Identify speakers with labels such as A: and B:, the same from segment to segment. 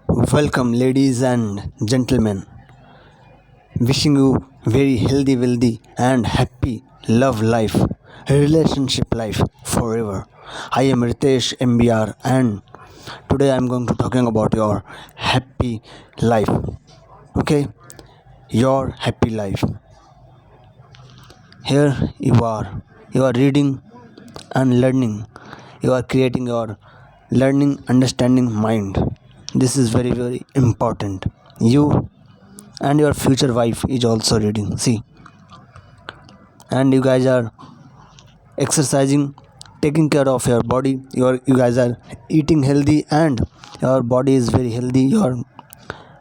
A: Welcome, ladies and gentlemen. Wishing you very healthy, wealthy, and happy love life, relationship life forever. I am Ritesh MBR, and today I'm going to talking about your happy life. Okay, your happy life. Here you are reading and learning. You are creating your learning, understanding mind. This is very important. You and your future wife is also reading, see, and you guys are exercising, taking care of your body, you guys are eating healthy, and your body is very healthy. Your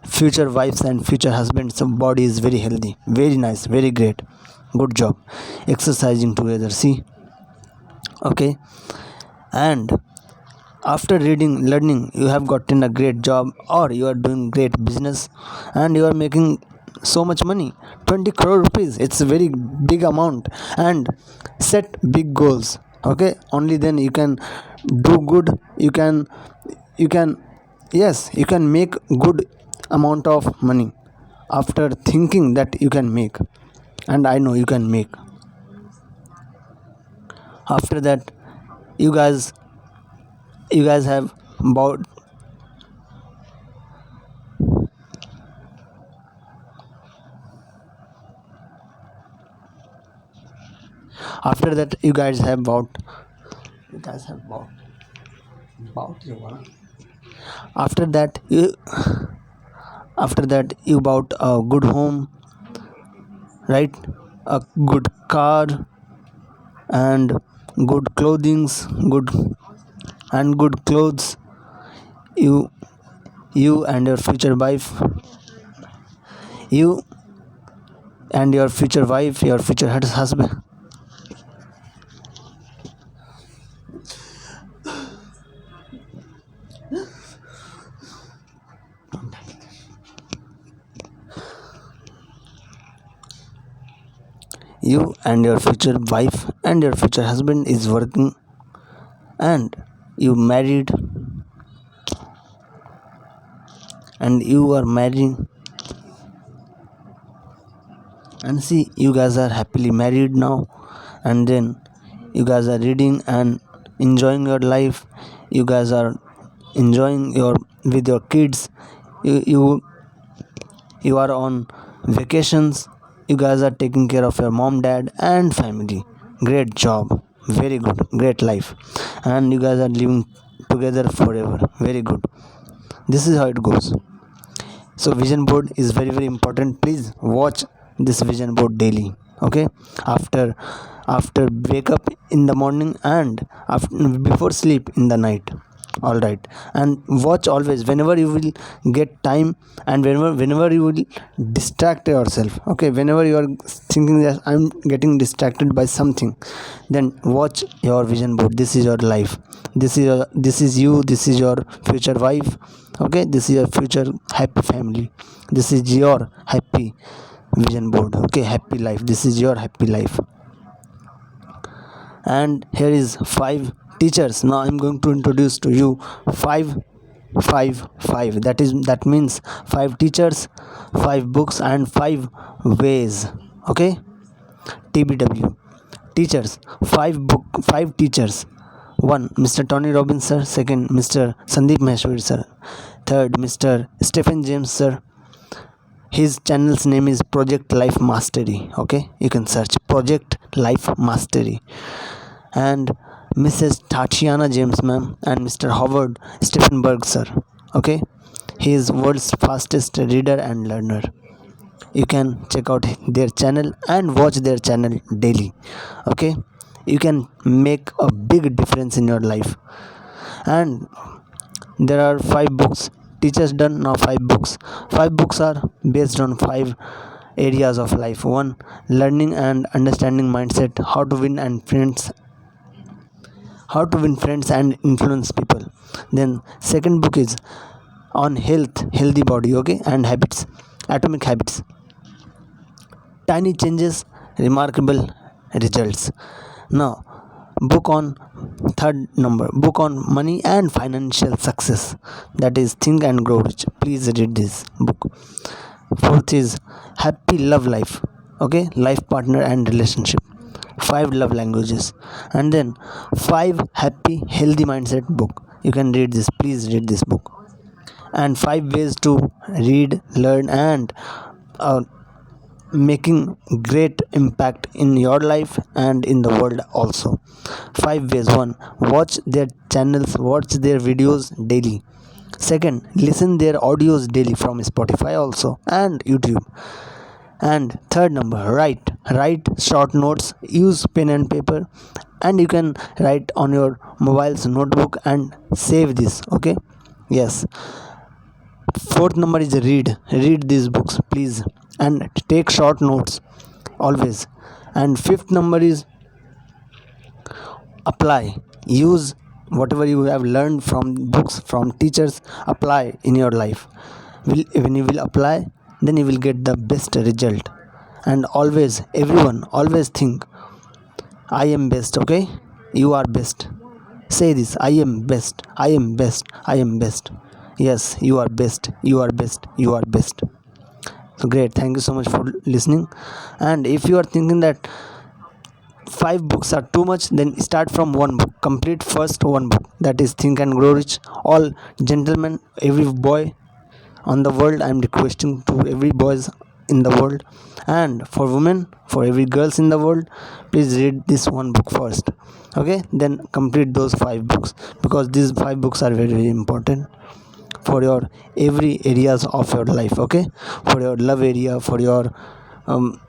A: future wives and future husbands body is very healthy, very nice, very great. Good job exercising together, see. Okay, and after reading learning you have gotten a great job, or you are doing great business, and you are making so much money, 20 crore rupees. It's a very big amount. And set big goals. Okay, only then you can do good. You can yes, you can make good amount of money after thinking that you can make. And I know you can make. After that, you guys you guys have about. After that, you guys have bought your one. After that you after that you bought a good home, right? A good car, and good clothings, good clothes. You you and your future wife, you and your future wife, your future husband. You and your future wife and your future husband is working, and you married, and you are marrying. And see, you guys are happily married now. And then you guys are reading and enjoying your life. You guys are enjoying your with your kids. You you you are on vacations. You guys are taking care of your mom, dad, and family. Great job, very good, great life. And you guys are living together forever, very good. This is how it goes. So vision board is very important. Please watch this vision board daily. Okay, after after wake up in the morning, and after before sleep in the night. All right, and watch always whenever you will get time, and whenever you will distract yourself. Okay, whenever you are thinking that I'm getting distracted by something, then watch your vision board. This is your life. This is you. This is your future wife. Okay, this is your future happy family. This is your happy vision board. Okay, happy life. This is your happy life. And here is five teachers. Now I'm going to introduce to you five five. That means five teachers, five books, and five ways. Okay, TBW. Teachers, five teachers. One, Mr. Tony Robbins sir. Second, Mr. Sandeep Maheshwari sir. Third, Mr. Stephen James sir. His channel's name is Project Life Mastery. Okay, you can search Project Life Mastery. And Mrs. Tatiana James ma'am, and Mr. Howard Stephenberg sir. Okay, he is world's fastest reader and learner. You can check out their channel and watch their channel daily. Okay, you can make a big difference in your life. And there are five books. Teachers done. Now five books are based on five areas of life. One, learning and understanding mindset, how to win friends and influence people. Then second book is on health, healthy body. Okay, and habits, atomic habits, tiny changes, remarkable results. Now Book on third number, book on money and financial success, that is Think and Grow Rich. Please read this book. Fourth is Happy Love Life, okay, life partner and relationship, five love languages. And then five happy healthy mindset book, you can read this, please read this book. And five ways to read, learn, and uh, making great impact in your life and in the world also. Five ways: one, watch their channels, watch their videos daily. Second, listen their audios daily from Spotify also and YouTube. And third number, write short notes, use pen and paper, and you can write on your mobile's notebook and save this, okay. Yes. Fourth number is read these books please, and take short notes always. And fifth number is apply, use whatever you have learned from books, from teachers, apply in your life. When you will apply, then you will get the best result. And always, everyone always think, I am best, okay, you are best. Say this, I am best, I am best, I am best. Yes, you are best, you are best, you are best. So great, thank you so much for listening. And if you are thinking that five books are too much, then start from one book, complete first one book, that is Think and Grow Rich. All gentlemen, every boy on the world, I am requesting to every boys in the world, and for women, for every girls in the world, please read this one book first, okay, then complete those five books, because these five books are very very important for your every areas of your life, okay, for your love area, for your um,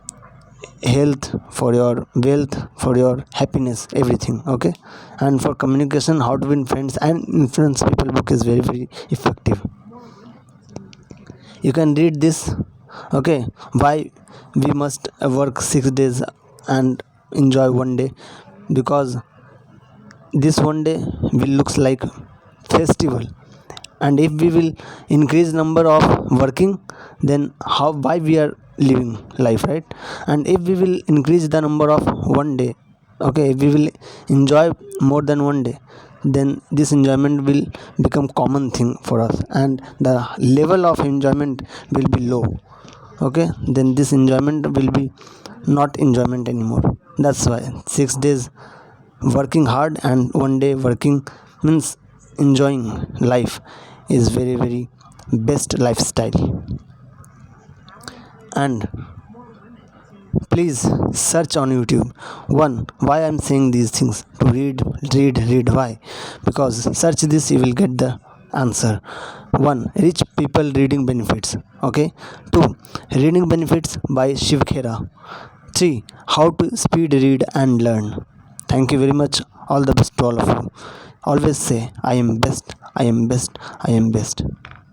A: health, for your wealth, for your happiness, everything, okay. And for communication, how to win friends and influence people book is very very effective. You can read this, okay. Why we must work 6 days and enjoy one day? Because this one day will looks like festival. And if we will increase number of working, then how, why we are living life, right? And if we will increase the number of one day, okay, if we will enjoy more than one day, then this enjoyment will become common thing for us, and the level of enjoyment will be low, okay. Then this enjoyment will be not enjoyment anymore. That's why 6 days working hard and one day working means enjoying life is very very best lifestyle. And please search on YouTube. One, why I'm saying these things, to read, why? Because search this, you will get the answer. One, rich people reading benefits, okay. Two, reading benefits by Shiv Khera. Three, how to speed read and learn. Thank you very much, all the best to all of you. Always say, I am best, I am best, I am best.